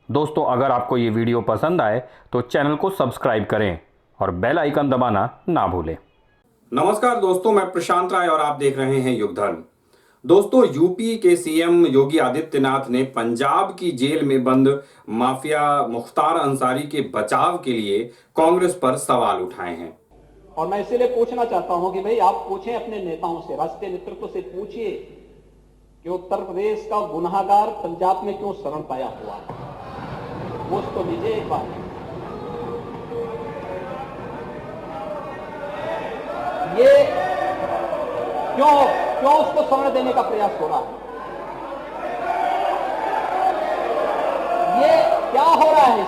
दोस्तों, अगर आपको ये वीडियो पसंद आए तो चैनल को सब्सक्राइब करें और बेल आइकन दबाना ना भूलें। नमस्कार दोस्तों, मैं प्रशांत राय और आप देख रहे हैं युग धर्म। दोस्तों, यूपी के सीएम योगी आदित्यनाथ ने पंजाब की जेल में बंद माफिया मुख्तार अंसारी के बचाव के लिए कांग्रेस पर सवाल उठाए हैं। और मैं इसीलिए पूछना चाहता हूं कि भाई आप पूछें अपने नेताओं से, राष्ट्रीय नेतृत्व से पूछिए कि उत्तर प्रदेश का गुनाहगार पंजाब में क्यों शरण पाया हुआ है। पूछ तो लीजिए एक बार। ये क्यों क्यों उसको शरण देने का प्रयास हो रहा है? ये क्या हो रहा है?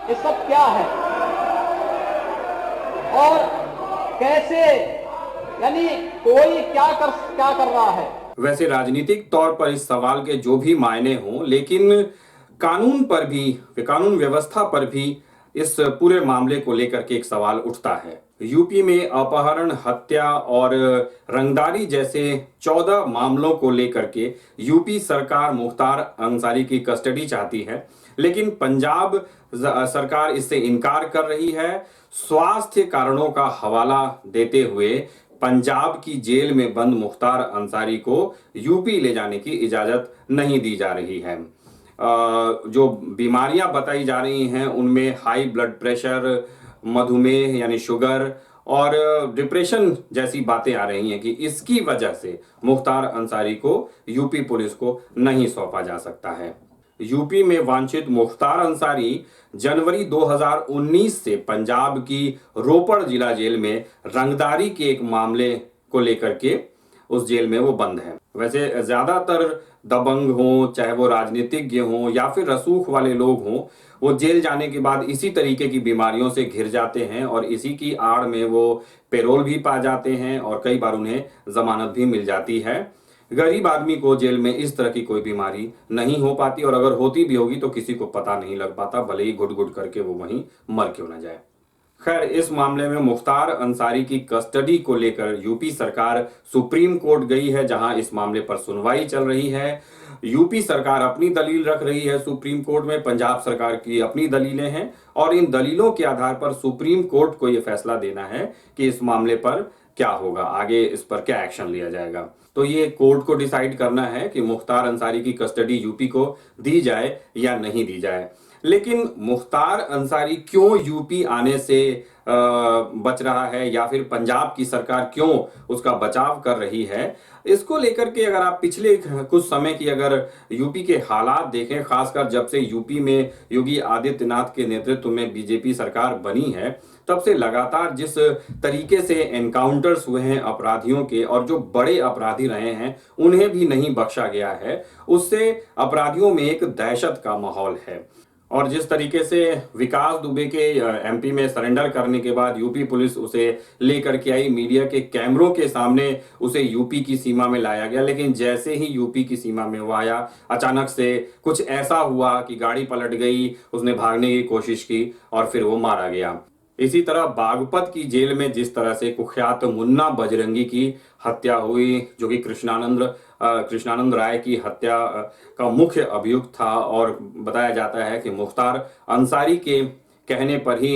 ये सब क्या है और कैसे, यानी कोई क्या कर रहा है? वैसे राजनीतिक तौर पर इस सवाल के जो भी मायने हों, लेकिन कानून पर भी, कानून व्यवस्था पर भी इस पूरे मामले को लेकर के एक सवाल उठता है। यूपी में अपहरण, हत्या और रंगदारी जैसे 14 मामलों को लेकर के यूपी सरकार मुख्तार अंसारी की कस्टडी चाहती है, लेकिन पंजाब सरकार इससे इनकार कर रही है। स्वास्थ्य कारणों का हवाला देते हुए पंजाब की जेल में बंद मुख्तार अंसारी को यूपी ले जाने की इजाजत नहीं दी जा रही है। जो बीमारियां बताई जा रही हैं उनमें हाई ब्लड प्रेशर, मधुमेह यानी शुगर और डिप्रेशन जैसी बातें आ रही हैं कि इसकी वजह से मुख्तार अंसारी को यूपी पुलिस को नहीं सौंपा जा सकता है। यूपी में वांछित मुख्तार अंसारी जनवरी 2019 से पंजाब की रोपड़ जिला जेल में रंगदारी के एक मामले को लेकर के उस जेल में वो बंद है। वैसे ज्यादातर दबंग हों, चाहे वो राजनीतिज्ञ हों या फिर रसूख वाले लोग हों, वो जेल जाने के बाद इसी तरीके की बीमारियों से घिर जाते हैं और इसी की आड़ में वो पेरोल भी पा जाते हैं और कई बार उन्हें जमानत भी मिल जाती है। गरीब आदमी को जेल में इस तरह की कोई बीमारी नहीं हो पाती और अगर होती भी होगी तो किसी को पता नहीं लग पाता, भले ही घुट घुट करके वो वहीं मर क्यों ना जाए। खैर, इस मामले में मुख्तार अंसारी की कस्टडी को लेकर यूपी सरकार सुप्रीम कोर्ट गई है, जहां इस मामले पर सुनवाई चल रही है। यूपी सरकार अपनी दलील रख रही है सुप्रीम कोर्ट में, पंजाब सरकार की अपनी दलीलें हैं और इन दलीलों के आधार पर सुप्रीम कोर्ट को यह फैसला देना है कि इस मामले पर क्या होगा, आगे इस पर क्या एक्शन लिया जाएगा। तो ये कोर्ट को डिसाइड करना है कि मुख्तार अंसारी की कस्टडी यूपी को दी जाए या नहीं दी जाए। लेकिन मुख्तार अंसारी क्यों यूपी आने से बच रहा है या फिर पंजाब की सरकार क्यों उसका बचाव कर रही है, इसको लेकर के अगर आप पिछले कुछ समय की अगर यूपी के हालात देखें, खासकर जब से यूपी में योगी आदित्यनाथ के नेतृत्व में बीजेपी सरकार बनी है, तब से लगातार जिस तरीके से एनकाउंटर्स हुए हैं अपराधियों के और जो बड़े अपराधी रहे हैं उन्हें भी नहीं बख्शा गया है, उससे अपराधियों में एक दहशत का माहौल है। और जिस तरीके से विकास दुबे के एमपी में सरेंडर करने के बाद यूपी पुलिस उसे लेकर के आई, मीडिया के कैमरों के सामने उसे यूपी की सीमा में लाया गया, लेकिन जैसे ही यूपी की सीमा में वो आया, अचानक से कुछ ऐसा हुआ कि गाड़ी पलट गई, उसने भागने की कोशिश की और फिर वो मारा गया। इसी तरह बागपत की जेल में जिस तरह से कुख्यात मुन्ना बजरंगी की हत्या हुई, जो कि कृष्णानंद राय की हत्या का मुख्य अभियुक्त था और बताया जाता है कि मुख्तार अंसारी के कहने पर ही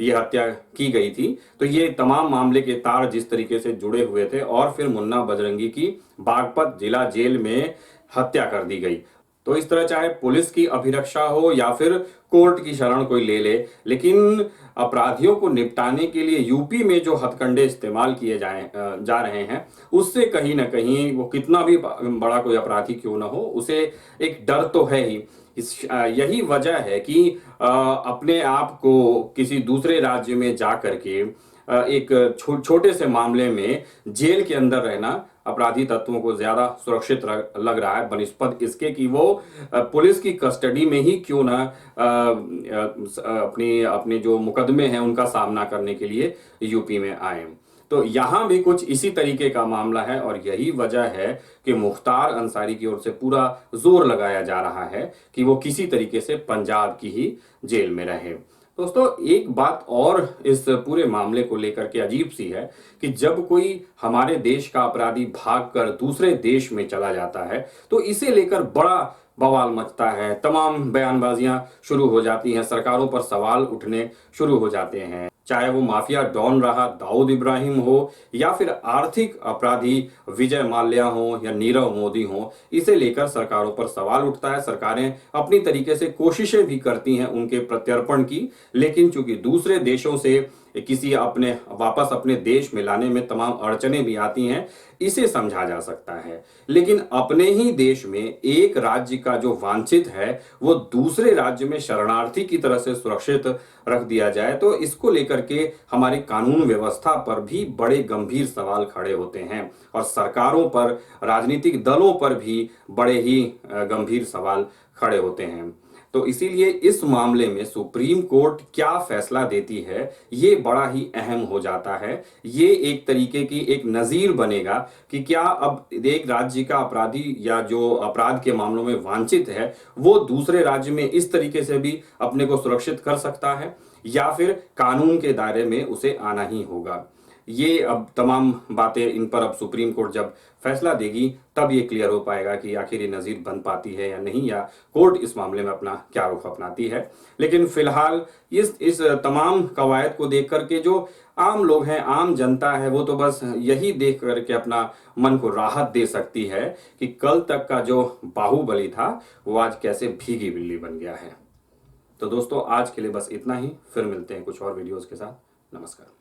यह हत्या की गई थी। तो ये तमाम मामले के तार जिस तरीके से जुड़े हुए थे और फिर मुन्ना बजरंगी की बागपत जिला जेल में हत्या कर दी गई। तो इस तरह चाहे पुलिस की अभिरक्षा हो या फिर कोर्ट की शरण कोई ले ले, लेकिन अपराधियों को निपटाने के लिए यूपी में जो हथकंडे इस्तेमाल किए जा रहे हैं, उससे कहीं ना कहीं वो कितना भी बड़ा कोई अपराधी क्यों ना हो, उसे एक डर तो है ही। यही वजह है कि अपने आप को किसी दूसरे राज्य में जा करके एक छोटे से मामले में जेल के अंदर रहना अपराधी तत्वों को ज्यादा सुरक्षित लग रहा है, बनिस्पत इसके कि वो पुलिस की कस्टडी में ही क्यों ना अपने जो मुकदमे हैं उनका सामना करने के लिए यूपी में आए। तो यहां भी कुछ इसी तरीके का मामला है और यही वजह है कि मुख्तार अंसारी की ओर से पूरा जोर लगाया जा रहा है कि वो किसी तरीके से पंजाब की ही जेल में रहे। दोस्तों, एक बात और इस पूरे मामले को लेकर के अजीब सी है कि जब कोई हमारे देश का अपराधी भागकर दूसरे देश में चला जाता है तो इसे लेकर बड़ा बवाल मचता है, तमाम बयानबाजियां शुरू हो जाती हैं, सरकारों पर सवाल उठने शुरू हो जाते हैं। चाहे वो माफिया डॉन रहा दाऊद इब्राहिम हो या फिर आर्थिक अपराधी विजय माल्या हो या नीरव मोदी हो, इसे लेकर सरकारों पर सवाल उठता है। सरकारें अपनी तरीके से कोशिशें भी करती हैं उनके प्रत्यर्पण की, लेकिन चूंकि दूसरे देशों से किसी अपने वापस अपने देश में लाने में तमाम अड़चनें भी आती हैं, इसे समझा जा सकता है। लेकिन अपने ही देश में एक राज्य का जो वांछित है वो दूसरे राज्य में शरणार्थी की तरह से सुरक्षित रख दिया जाए, तो इसको लेकर के हमारी कानून व्यवस्था पर भी बड़े गंभीर सवाल खड़े होते हैं और सरकारों पर, राजनीतिक दलों पर भी बड़े ही गंभीर सवाल खड़े होते हैं। तो इसीलिए इस मामले में सुप्रीम कोर्ट क्या फैसला देती है ये बड़ा ही अहम हो जाता है। ये एक तरीके की एक नजीर बनेगा कि क्या अब एक राज्य का अपराधी या जो अपराध के मामलों में वांछित है वो दूसरे राज्य में इस तरीके से भी अपने को सुरक्षित कर सकता है या फिर कानून के दायरे में उसे आना ही होगा। ये अब तमाम बातें, इन पर अब सुप्रीम कोर्ट जब फैसला देगी तब ये क्लियर हो पाएगा कि आखिर ये नज़ीर बन पाती है या नहीं, या कोर्ट इस मामले में अपना क्या रुख अपनाती है। लेकिन फिलहाल इस तमाम कवायद को देख करके जो आम लोग हैं, आम जनता है, वो तो बस यही देख करके अपना मन को राहत दे सकती है कि कल तक का जो बाहुबली था वो आज कैसे भीगी बिल्ली बन गया है। तो दोस्तों, आज के लिए बस इतना ही। फिर मिलते हैं कुछ और वीडियोस के साथ। नमस्कार।